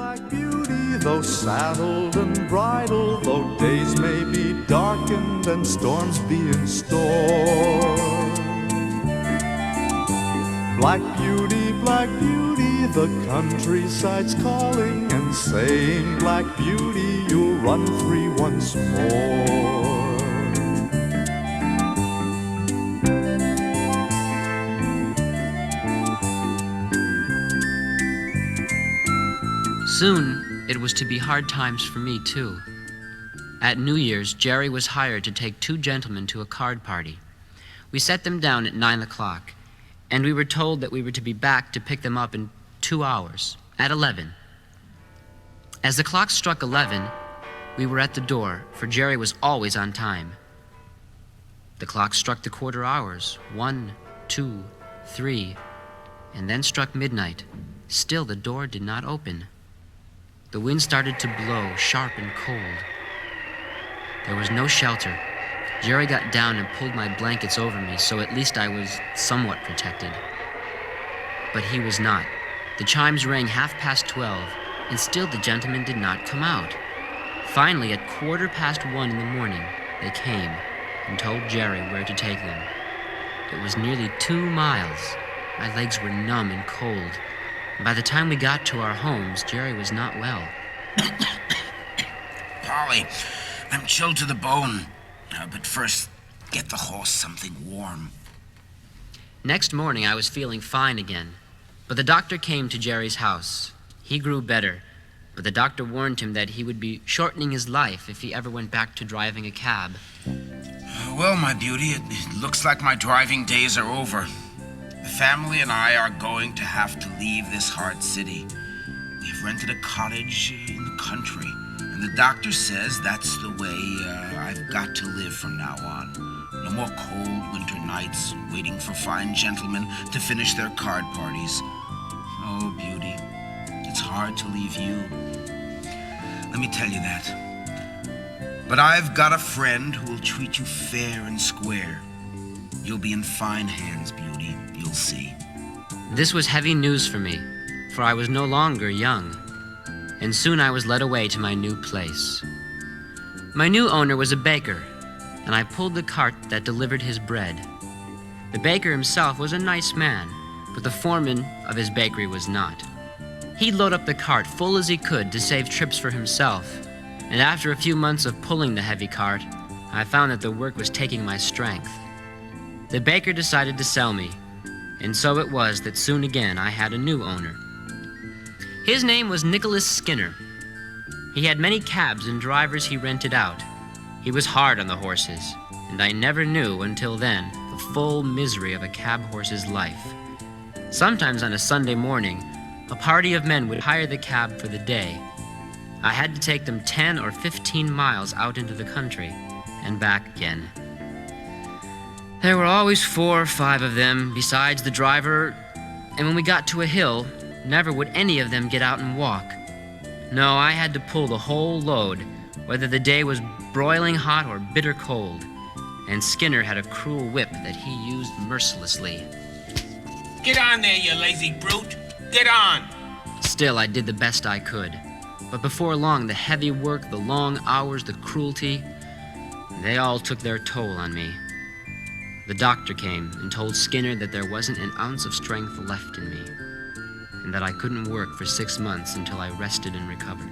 Black beauty, though saddled and bridled, though days may be darkened and storms be in store. Black beauty, the countryside's calling and saying, Black beauty, you'll run free once more. Soon, it was to be hard times for me, too. At New Year's, Jerry was hired to take 2 gentlemen to a card party. We set them down at 9 o'clock, and we were told that we were to be back to pick them up in 2 hours, at 11. As the clock struck 11, we were at the door, for Jerry was always on time. The clock struck the quarter hours, 1, 2, 3, and then struck midnight. Still, the door did not open. The wind started to blow, sharp and cold. There was no shelter. Jerry got down and pulled my blankets over me, so at least I was somewhat protected. But he was not. The chimes rang 12:30, and still the gentlemen did not come out. Finally, at 1:15 in the morning, they came and told Jerry where to take them. It was nearly 2 miles. My legs were numb and cold. By the time we got to our homes, Jerry was not well. Polly, I'm chilled to the bone. But first, get the horse something warm. Next morning, I was feeling fine again. But the doctor came to Jerry's house. He grew better, but the doctor warned him that he would be shortening his life if he ever went back to driving a cab. Well, my beauty, it looks like my driving days are over. The family and I are going to have to leave this hard city. We've rented a cottage in the country, and the doctor says that's the way I've got to live from now on. No more cold winter nights waiting for fine gentlemen to finish their card parties. Oh, beauty, it's hard to leave you. Let me tell you that. But I've got a friend who will treat you fair and square. You'll be in fine hands, beauty. You'll see. This was heavy news for me, for I was no longer young, and soon I was led away to my new place. My new owner was a baker, and I pulled the cart that delivered his bread. The baker himself was a nice man, but the foreman of his bakery was not. He'd load up the cart full as he could to save trips for himself, and after a few months of pulling the heavy cart, I found that the work was taking my strength. The baker decided to sell me, and so it was that soon again I had a new owner. His name was Nicholas Skinner. He had many cabs and drivers he rented out. He was hard on the horses, and I never knew until then the full misery of a cab horse's life. Sometimes on a Sunday morning, a party of men would hire the cab for the day. I had to take them 10 or 15 miles out into the country and back again. There were always 4 or 5 of them, besides the driver, and when we got to a hill, never would any of them get out and walk. No, I had to pull the whole load, whether the day was broiling hot or bitter cold, and Skinner had a cruel whip that he used mercilessly. Get on there, you lazy brute! Get on! Still, I did the best I could, but before long, the heavy work, the long hours, the cruelty, they all took their toll on me. The doctor came and told Skinner that there wasn't an ounce of strength left in me, and that I couldn't work for 6 months until I rested and recovered.